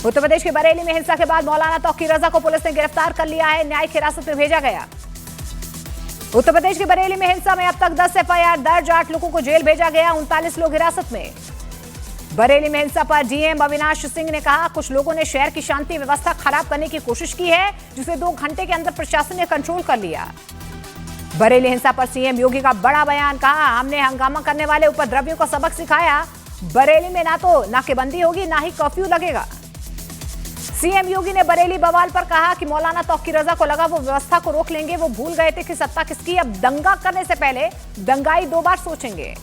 उत्तर प्रदेश के बरेली में हिंसा के बाद मौलाना तौकीर रजा को पुलिस ने गिरफ्तार कर लिया है, न्यायिक हिरासत में भेजा गया। उत्तर प्रदेश के बरेली में हिंसा में अब तक 10 एफआईआर दर्ज, 8 लोगों को जेल भेजा गया, 39 लोग हिरासत में। बरेली में हिंसा पर डीएम अविनाश सिंह ने कहा, कुछ लोगों ने शहर की शांति व्यवस्था खराब करने की कोशिश की है, जिसे 2 घंटे के अंदर प्रशासन ने कंट्रोल कर लिया। बरेली हिंसा पर सीएम योगी का बड़ा बयान, कहा हमने हंगामा करने वाले उपद्रवियों को सबक सिखाया। बरेली में ना तो नाकेबंदी होगी, ना ही कर्फ्यू लगेगा। सीएम योगी ने बरेली बवाल पर कहा कि मौलाना तौकीर रजा को लगा वो व्यवस्था को रोक लेंगे, वो भूल गए थे कि सत्ता किसकी। अब दंगा करने से पहले दंगाई 2 बार सोचेंगे।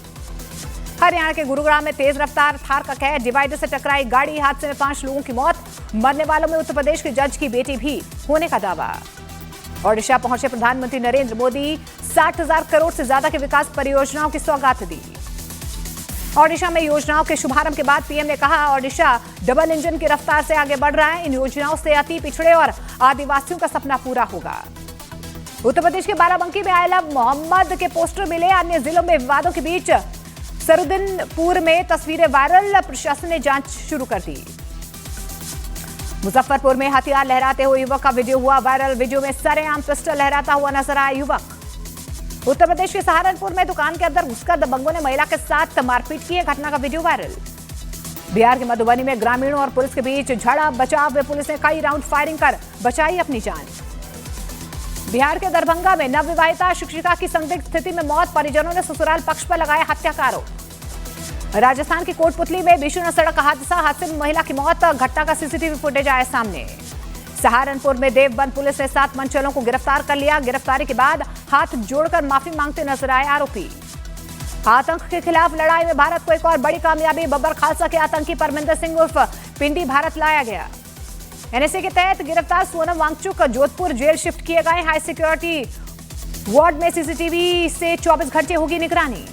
हरियाणा के गुरुग्राम में तेज रफ्तार थार का कहर, डिवाइडर से टकराई गाड़ी, हादसे में 5 लोगों की मौत। मरने वालों में उत्तर प्रदेश के जज की बेटी भी होने का दावा। ओडिशा पहुंचे प्रधानमंत्री नरेंद्र मोदी, 60,000 करोड़ से ज्यादा की विकास परियोजनाओं की सौगात दी। ओडिशा में योजनाओं के शुभारंभ के बाद पीएम ने कहा, ओडिशा डबल इंजन की रफ्तार से आगे बढ़ रहा है। इन योजनाओं से अति पिछड़े और आदिवासियों का सपना पूरा होगा। उत्तर प्रदेश के बाराबंकी में आई लव मोहम्मद के पोस्टर मिले। अन्य जिलों में विवादों के बीच सरुद्दीनपुर में तस्वीरें वायरल, प्रशासन ने जांच शुरू कर दी। मुजफ्फरपुर में हथियार लहराते हुए युवक का वीडियो हुआ वायरल। वीडियो में सरेआम पिस्टल लहराता हुआ नजर आया युवक। उत्तर प्रदेश के सहारनपुर में दुकान के अंदर घुसकर दबंगों ने महिला के साथ मारपीट की है, घटना का वीडियो वायरल। बिहार के मधुबनी में ग्रामीणों और पुलिस के बीच झड़प, बचाव में पुलिस ने कई राउंड फायरिंग कर बचाई अपनी जान। बिहार के दरभंगा में नवविवाहिता शिक्षिका की संदिग्ध स्थिति में मौत, परिजनों ने ससुराल पक्ष पर लगाया हत्या का आरोप। राजस्थान की कोटपुतली में भीषण सड़क हादसे में महिला की मौत, घटना का सीसीटीवी फुटेज आया सामने। सहारनपुर में देवबंद पुलिस ने 7 मनचलों को गिरफ्तार कर लिया। गिरफ्तारी के बाद हाथ जोड़कर माफी मांगते नजर आए आरोपी। आतंक के खिलाफ लड़ाई में भारत को एक और बड़ी कामयाबी, बब्बर खालसा के आतंकी परमिंदर सिंह उर्फ पिंडी भारत लाया गया। एनएसए के तहत गिरफ्तार सोनम वांगचुक जोधपुर जेल शिफ्ट किए गए। हाई सिक्योरिटी वार्ड में सीसीटीवी से 24 घंटे होगी निगरानी।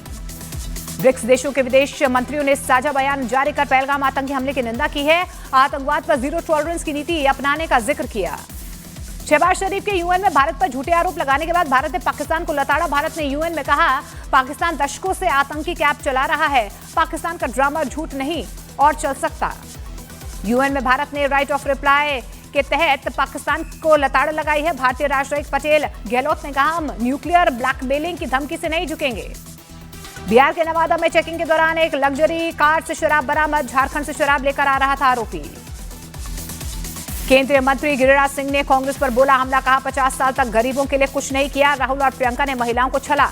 ब्रिक्स देशों के विदेश मंत्रियों ने साझा बयान जारी कर पहलगाम आतंकी हमले की निंदा की है। आतंकवाद पर जीरो टॉलरेंस की नीति अपनाने का जिक्र किया। शहबाज शरीफ के यूएन में भारत पर झूठे आरोप लगाने के बाद भारत ने पाकिस्तान को लताड़ा। भारत ने यूएन में कहा, पाकिस्तान दशकों से आतंकी कैंप चला रहा है, पाकिस्तान का ड्रामा झूठ नहीं और चल सकता। यूएन में भारत ने राइट ऑफ रिप्लाई के तहत पाकिस्तान को लताड़ लगाई है। भारतीय राष्ट्रपति पटेल गहलोत ने कहा, हम न्यूक्लियर ब्लैकमेलिंग की धमकी से नहीं झुकेंगे। बिहार के नवादा में चेकिंग के दौरान एक लग्जरी कार से शराब बरामद, झारखंड से शराब लेकर आ रहा था आरोपी। केंद्रीय मंत्री गिरिराज सिंह ने कांग्रेस पर बोला हमला, कहा 50 साल तक गरीबों के लिए कुछ नहीं किया। राहुल और प्रियंका ने महिलाओं को छला।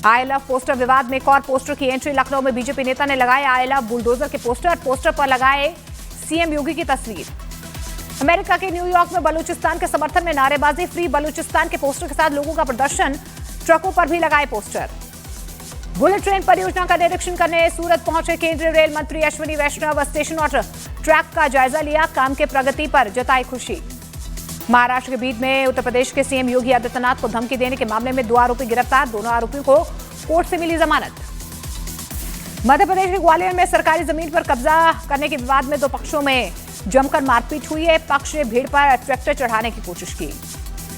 आई लव पोस्टर विवाद में एक और पोस्टर की एंट्री, लखनऊ में बीजेपी नेता ने लगाए आई लव बुलडोजर के पोस्टर पर लगाए सीएम योगी की तस्वीर। अमेरिका के न्यूयॉर्क में बलूचिस्तान के समर्थन में नारेबाजी, फ्री बलूचिस्तान के पोस्टर के साथ लोगों का प्रदर्शन, ट्रकों पर भी लगाए पोस्टर। बुलेट ट्रेन परियोजना का निरीक्षण करने सूरत पहुंचे केंद्रीय रेल मंत्री अश्विनी वैष्णव, स्टेशन और ट्रैक का जायजा लिया, काम के प्रगति पर जताई खुशी। महाराष्ट्र के बीड में उत्तर प्रदेश के सीएम योगी आदित्यनाथ को धमकी देने के मामले में 2 आरोपी गिरफ्तार, दोनों आरोपियों को कोर्ट से मिली जमानत। मध्य प्रदेश के ग्वालियर में सरकारी जमीन पर कब्जा करने के विवाद में 2 पक्षों में जमकर मारपीट हुई है। पक्ष ने भीड़ पर ट्रैक्टर चढ़ाने की कोशिश की।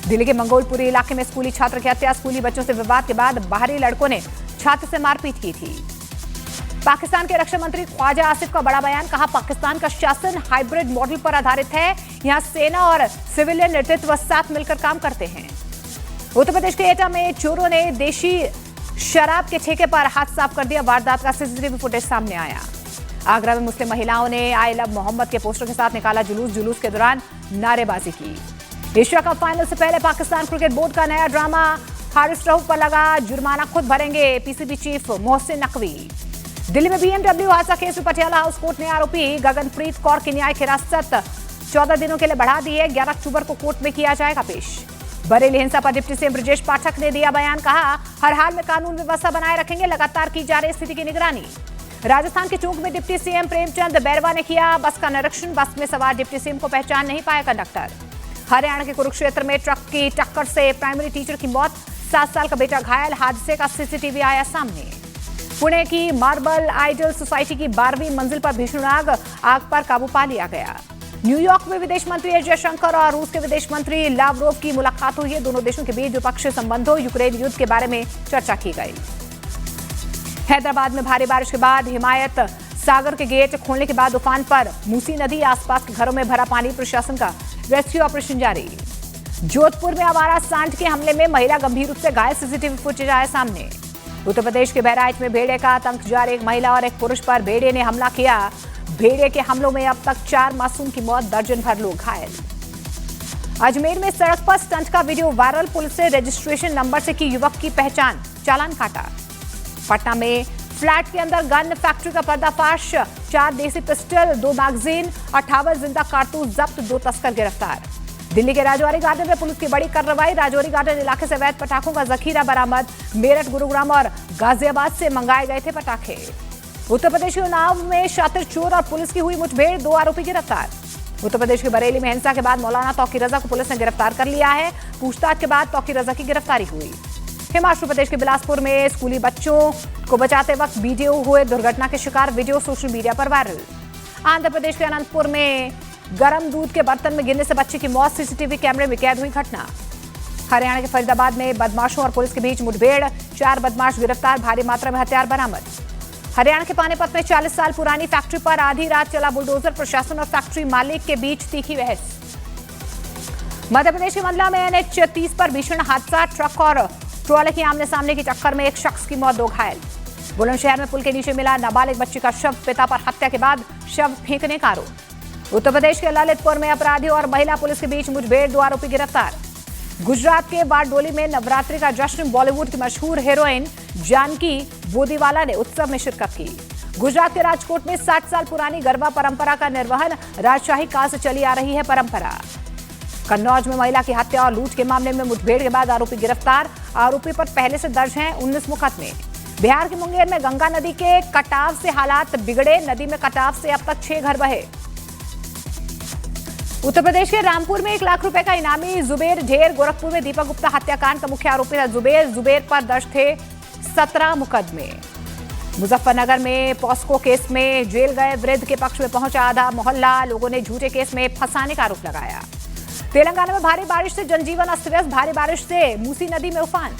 दिल्ली के मंगोलपुरी इलाके में स्कूली छात्र की हत्या, स्कूली बच्चों से विवाद के बाद बाहरी लड़कों ने छात्र से मारपीट की थी। पाकिस्तान के रक्षा मंत्री ख्वाजा आसिफ का बड़ा बयान, कहा पाकिस्तान का शासन हाइब्रिड मॉडल पर आधारित है, यहां सेना और सिविलियन नेतृत्व साथ मिलकर काम करते हैं। उत्तर प्रदेश के एटा में चोरों ने देशी शराब के ठेके पर हाथ साफ कर दिया, वारदात का सीसीटीवी फुटेज सामने आया। आगरा में मुस्लिम महिलाओं ने आई लव मोहम्मद के पोस्टर के साथ निकाला जुलूस के दौरान नारेबाजी की। एशिया कप फाइनल से पहले पाकिस्तान क्रिकेट बोर्ड का नया ड्रामा, हारिस रऊफ पर लगा जुर्माना खुद भरेंगे पीसीबी चीफ मोहसिन नकवी। दिल्ली में बीएमडब्ल्यू हादसा केस में पटियाला हाउस कोर्ट ने आरोपी गगनप्रीत कौर की न्यायिक हिरासत 14 दिनों के लिए बढ़ा दी है। 11 अक्टूबर को कोर्ट में किया जाएगा पेश। बरेली हिंसा पर डिप्टी सीएम ब्रजेश पाठक ने दिया बयान, कहा हर हाल में कानून व्यवस्था बनाए रखेंगे, लगातार की जा रही स्थिति की निगरानी। राजस्थान के चूंक में डिप्टी सीएम प्रेमचंद बैरवा ने किया बस का निरीक्षण, बस में सवार डिप्टी सीएम को पहचान नहीं पाया कंडक्टर। हरियाणा के कुरुक्षेत्र में ट्रक की टक्कर से प्राइमरी टीचर की मौत, 7 साल का बेटा घायल, हादसे का सीसीटीवी आया सामने। पुणे की मार्बल आइडल सोसाइटी की 12वीं मंजिल पर भीषण आग पर काबू पा लिया गया। न्यूयॉर्क में विदेश मंत्री एस जयशंकर और रूस के विदेश मंत्री लावरोव की मुलाकात हुई है। दोनों देशों के बीच द्विपक्षीय संबंधों, यूक्रेन युद्ध के बारे में चर्चा की गई। हैदराबाद में भारी बारिश के बाद हिमायत सागर के गेट खोलने के बाद उफान पर मूसी नदी, आसपास के घरों में भरा पानी, प्रशासन का रेस्क्यू ऑपरेशन जारी। जोधपुर में आवारा सांड के हमले में महिला गंभीर रूप से घायल, सीसीटीवी फुटेज आया सामने। उत्तर प्रदेश के बहराइच में भेड़िए का आतंक जारी, एक महिला और एक पुरुष पर भेड़िए ने हमला किया। भेड़िए के हमलों में अब तक 4 मासूम की मौत, दर्जन भर लोग घायल। अजमेर में सड़क पर स्टंट का वीडियो वायरल, पुलिस ने रजिस्ट्रेशन नंबर से की युवक की पहचान, चालान काटा। पटना में फ्लैट के अंदर गन फैक्ट्री का पर्दाफाश, 4 देसी पिस्टल, 2 मैगजीन, 58 जिंदा कारतूस जब्त, 2 तस्कर गिरफ्तार। दिल्ली के राजौरी गार्डन में पुलिस की बड़ी कार्रवाई, राजौरी गार्डन इलाके से अवैध पटाखों का जखीरा बरामद। मेरठ, गुरुग्राम और गाजियाबाद से मंगाए गए थे पटाखे। उत्तर प्रदेश के उन्नाव में शातिर चोर और पुलिस की हुई मुठभेड़, 2 आरोपी गिरफ्तार। उत्तर प्रदेश के बरेली में हिंसा के बाद मौलाना तौकी रजा को पुलिस ने गिरफ्तार कर लिया है। पूछताछ के बाद तौकी रजा की गिरफ्तारी हुई। हिमाचल प्रदेश के बिलासपुर में स्कूली बच्चों को बचाते वक्त वीडियो हुए दुर्घटना के शिकार, वीडियो सोशल मीडिया पर वायरल। आंध्र प्रदेश के अनंतपुर में गर्म दूध के बर्तन में गिरने से बच्चे की मौत, सीसीटीवी कैमरे में कैद हुई घटना। हरियाणा के फरीदाबाद में बदमाशों और पुलिस के बीच मुठभेड़, 4 बदमाश गिरफ्तार, भारी मात्रा में हथियार बरामद। हरियाणा के पानीपत में 40 साल पुरानी फैक्ट्री पर आधी रात चला बुलडोजर, प्रशासन और फैक्ट्री मालिक के बीच तीखी बहस। मध्य प्रदेश के मंडला में NH 30 पर भीषण हादसा, ट्रक और ट्रॉले की आमने सामने की टक्कर में एक शख्स की मौत, 2 घायल। बुलंदशहर में पुल के नीचे मिला नाबालिग बच्ची का शव, पिता पर हत्या के बाद शव फेंकने का आरोप। उत्तर प्रदेश के ललितपुर में अपराधियों और महिला पुलिस के बीच मुठभेड़, 2 आरोपी गिरफ्तार। गुजरात के बारडोली में नवरात्रि का जश्न, बॉलीवुड की मशहूर हीरोइन जानकी बोदीवाला ने उत्सव में शिरकत की। गुजरात के राजकोट में 60 साल पुरानी गरबा परंपरा का निर्वहन, राजशाही काल से चली आ रही है परंपरा। कन्नौज में महिला की हत्या और लूट के मामले में मुठभेड़ के बाद आरोपी गिरफ्तार, आरोपी पर पहले से दर्ज हैं 19 मुकदमे। बिहार के मुंगेर में गंगा नदी के कटाव से हालात बिगड़े, नदी में कटाव से अब तक 6 घर बहे। उत्तर प्रदेश के रामपुर में 1 लाख रुपए का इनामी जुबेर ढेर, गोरखपुर में दीपक गुप्ता हत्याकांड का मुख्य आरोपी था जुबेर पर दर्ज थे 17 मुकदमे। मुजफ्फरनगर में पॉस्को केस में जेल गए वृद्ध के पक्ष में पहुंचा आधा मोहल्ला, लोगों ने झूठे केस में फंसाने का आरोप लगाया। तेलंगाना में भारी बारिश से जनजीवन अस्त व्यस्त, भारी बारिश से मूसी नदी में उफान।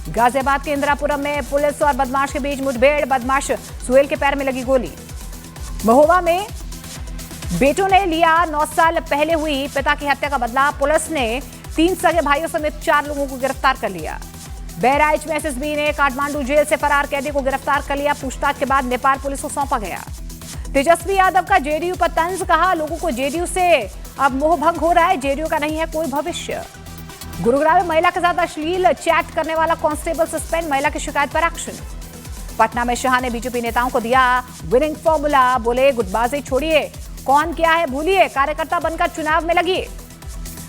गाजियाबाद के इंदिरापुरम में पुलिस और बदमाश के बीच मुठभेड़, बदमाश सुहेल के पैर में लगी गोली। महोबा में बेटों ने लिया 9 साल पहले हुई पिता की हत्या का बदला, पुलिस ने 3 सगे भाइयों समेत 4 लोगों को गिरफ्तार कर लिया। बहराइच में SSB ने काठमांडू जेल से फरार कैदी को गिरफ्तार कर लिया, पूछताछ के बाद नेपाल पुलिस को सौंपा गया। तेजस्वी यादव का JDU पर तंज, कहा लोगों को JDU से अब मोह भंग हो रहा है, JDU का नहीं है कोई भविष्य। गुरुग्राम में महिला के साथ अश्लील चैट करने वाला कांस्टेबल सस्पेंड, महिला की शिकायत पर एक्शन। पटना में शाह ने बीजेपी नेताओं को दिया विनिंग फॉर्मूला, बोले गुटबाजी छोड़िए, कौन क्या है भूलिए, कार्यकर्ता बनकर चुनाव में लगी।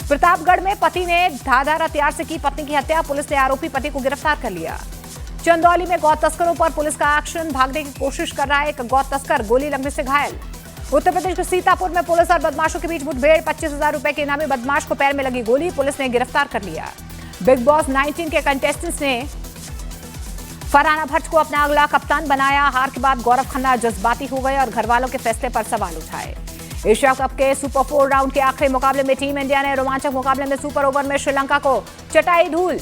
प्रतापगढ़ में पति ने धारदार हथियार से की पत्नी की हत्या, पुलिस ने आरोपी पति को गिरफ्तार कर लिया। चंदौली में गौ तस्करों पर पुलिस का एक्शन, भागने की कोशिश कर रहा है एक गौ तस्कर, गोली लगने से घायल। उत्तर प्रदेश के सीतापुर में पुलिस और बदमाशों के बीच मुठभेड़, 25,000 रुपए के इनामी बदमाश को पैर में लगी गोली, पुलिस ने गिरफ्तार कर लिया। बिग बॉस 19 के कंटेस्टेंट्स ने फरहाना भट्ट को अपना अगला कप्तान बनाया, हार के बाद गौरव खन्ना जज्बाती हो गए और घरवालों के फैसले पर सवाल उठाए। एशिया कप के सुपर 4 राउंड के आखिरी मुकाबले में टीम इंडिया ने रोमांचक मुकाबले में सुपर ओवर में श्रीलंका को चटाई धूल।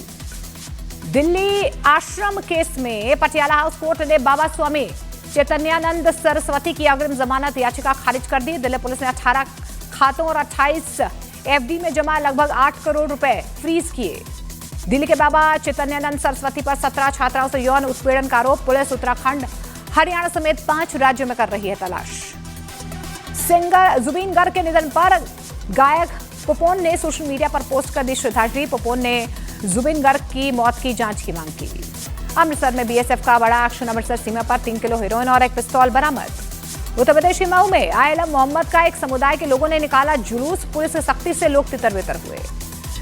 दिल्ली आश्रम केस में पटियाला हाउस कोर्ट ने बाबा स्वामी चैतन्यानंद सरस्वती की अग्रिम जमानत याचिका खारिज कर दी। दिल्ली पुलिस ने 18 खातों और 28 FD में जमा लगभग 8 करोड़ रुपए फ्रीज किए। दिल्ली के बाबा चैतन्यानंद सरस्वती पर 17 छात्राओं से यौन उत्पीड़न का आरोप, पुलिस उत्तराखंड, हरियाणा समेत 5 राज्यों में कर रही है तलाश। सिंगर जुबीन गर्ग के निधन पर गायक पपोन ने सोशल मीडिया पर पोस्ट कर दी श्रद्धांजलि। पपोन ने जुबीन गर्ग की मौत की जांच की मांग की। अमृतसर में BSF का बड़ा एक्शन, अमृतसर सीमा पर 3 किलो हेरोइन और एक पिस्तौल बरामद। उत्तर प्रदेश के मऊ में आयलम मोहम्मद का एक समुदाय के लोगों ने निकाला जुलूस, पुलिस से सख्ती से लोग तितर-बितर हुए।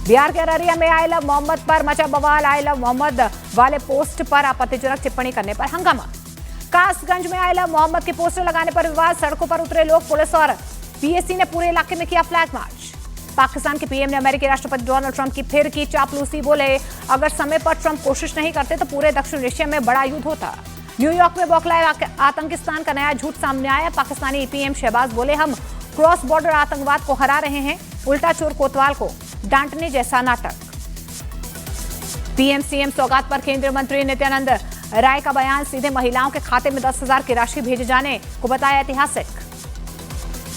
बिहार के अररिया में आयलम मोहम्मद पर मचा बवाल, आयलम मोहम्मद वाले पोस्ट पर आपत्तिजनक टिप्पणी करने पर हंगामा। कासगंज में आयलम मोहम्मद के पोस्टर लगाने पर विवाद, सड़कों पर उतरे लोग, पुलिस और PSC ने पूरे इलाके में किया फ्लैग मार्च। पाकिस्तान के PM ने अमेरिकी राष्ट्रपति डोनाल्ड ट्रंप की फिर की चापलूसी, बोले अगर समय पर ट्रंप कोशिश नहीं करते तो पूरे दक्षिण एशिया में बड़ा युद्ध होता। न्यूयॉर्क में बौखलाए आतंकिस्तान का नया झूठ सामने आया। पाकिस्तानी PM शहबाज बोले हम क्रॉस बॉर्डर आतंकवाद को हरा रहे हैं, उल्टा चोर कोतवाल को डांटने जैसा नाटक। PM CM सौगात पर केंद्रीय मंत्री नित्यानंद राय का बयान सीधे महिलाओं के खाते में 10,000 की राशि भेजे जाने को बताया ऐतिहासिक।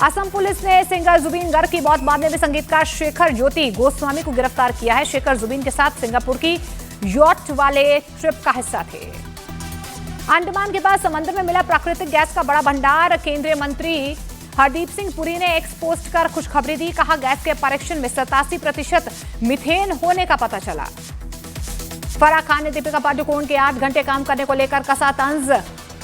असम पुलिस ने सिंगर जुबीन गर्ग की मौत मामले में संगीतकार शेखर ज्योति गोस्वामी को गिरफ्तार किया है। शेखर जुबीन के साथ सिंगापुर की यॉट वाले ट्रिप का हिस्सा थे। अंडमान के पास समंदर में मिला प्राकृतिक गैस का बड़ा भंडार। केंद्रीय मंत्री हरदीप सिंह पुरी ने एक्स पोस्ट कर खुशखबरी दी। कहा, गैस के परीक्षण में 87% मीथेन होने का पता चला। फराह खान ने दीपिका पादुकोण के 8 घंटे काम करने को लेकर कसा तंज।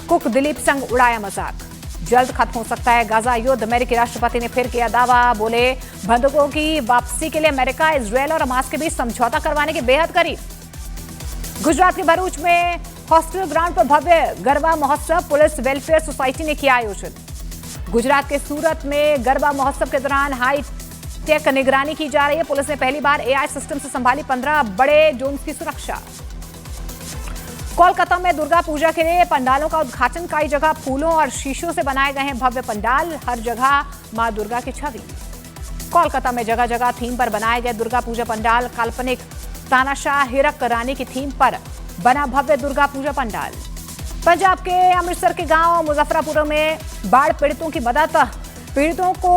कुक दिलीप संग उड़ाया मजाक। जल्द खत्म हो सकता है गाजा युद्ध, अमेरिकी राष्ट्रपति ने फिर किया दावा। बोले, बंधुकों की वापसी के लिए अमेरिका, इजरायल और हमास के बीच समझौता करवाने के बेहद करीब। गुजरात के भरूच में हॉस्टल ग्राउंड पर भव्य गरबा महोत्सव, पुलिस वेलफेयर सोसाइटी ने किया आयोजन। गुजरात के सूरत में गरबा महोत्सव के दौरान हाई टेक निगरानी की जा रही है। पुलिस ने पहली बार एआई सिस्टम से संभाली 15 बड़े जोन्स की सुरक्षा। कोलकाता में दुर्गा पूजा के लिए पंडालों का उद्घाटन। कई जगह फूलों और शीशों से बनाए गए हैं भव्य पंडाल, हर जगह मां दुर्गा की छवि। कोलकाता में जगह जगह थीम पर बनाए गए दुर्गा पूजा पंडाल। काल्पनिक तानाशाह हिरक रानी की थीम पर बना भव्य दुर्गा पूजा पंडाल। पंजाब के अमृतसर के गांव मुजफ्फरपुर में बाढ़ पीड़ितों की मदद। पीड़ितों को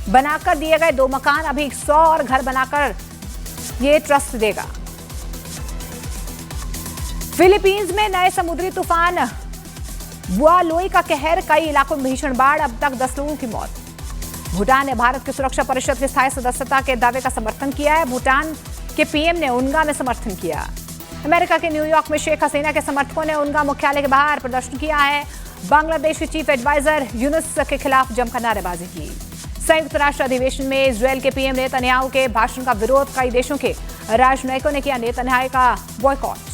बनाकर दिए गए 2 मकान, अभी 100 और घर बनाकर ये ट्रस्ट देगा। फिलीपींस में नए समुद्री तूफान बुआलोई का कहर, कई इलाकों में भीषण बाढ़, अब तक 10 लोगों की मौत। भूटान ने भारत की सुरक्षा परिषद की स्थायी सदस्यता के दावे का समर्थन किया है। भूटान के पीएम ने उनगा में समर्थन किया। अमेरिका के न्यूयॉर्क में शेख हसीना के समर्थकों ने उनका मुख्यालय के बाहर प्रदर्शन किया है। बांग्लादेश के चीफ एडवाइजर यूनुस के खिलाफ जमकर नारेबाजी की। संयुक्त राष्ट्र अधिवेशन में इजरायल के पीएम नेतन्याहू के भाषण का विरोध, कई देशों के राजनयिकों ने किया नेतन्याहू का बॉयकॉट।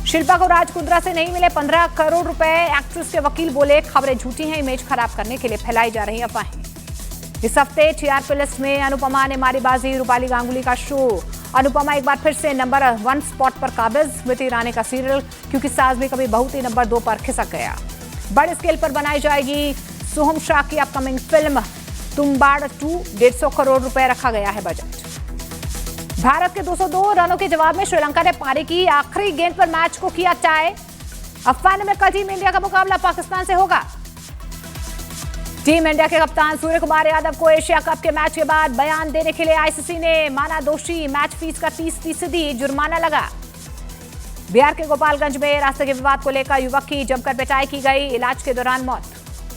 शिल्पा को राज कुंद्रा से नहीं मिले 15 करोड़ रुपए, एक्ट्रेस के वकील बोले खबरें झूठी हैं, इमेज खराब करने के लिए फैलाई जा रही अफवाहें। इस हफ्ते टीआरपी लिस्ट में अनुपमा ने मारी बाजी, रूपाली गांगुली का शो। अनुपमा एक बार फिर से नंबर 1 स्पॉट पर काबिज। स्मृति ईरानी का सीरियल क्योंकि सास भी कभी बहू थी नंबर 2 पर खिसक गया। बड़े स्केल पर बनाई जाएगी सोहम शाह की अपकमिंग फिल्म तुम्बाड़ 2, 150 करोड़ रुपए रखा गया है बजट। भारत के 202 रनों के जवाब में श्रीलंका ने पारी की। आखिरी गेंद पर मैच को किया टाई। अब फाइनल में कल टीम इंडिया का मुकाबला पाकिस्तान से होगा। टीम इंडिया के कप्तान सूर्य कुमार यादव को एशिया कप के मैच के बाद बयान देने के लिए आईसीसी ने माना दोषी। मैच फीस का 30% जुर्माना लगा। बिहार के गोपालगंज में रास्ते के विवाद को लेकर युवक की जमकर पिटाई की गई, इलाज के दौरान मौत।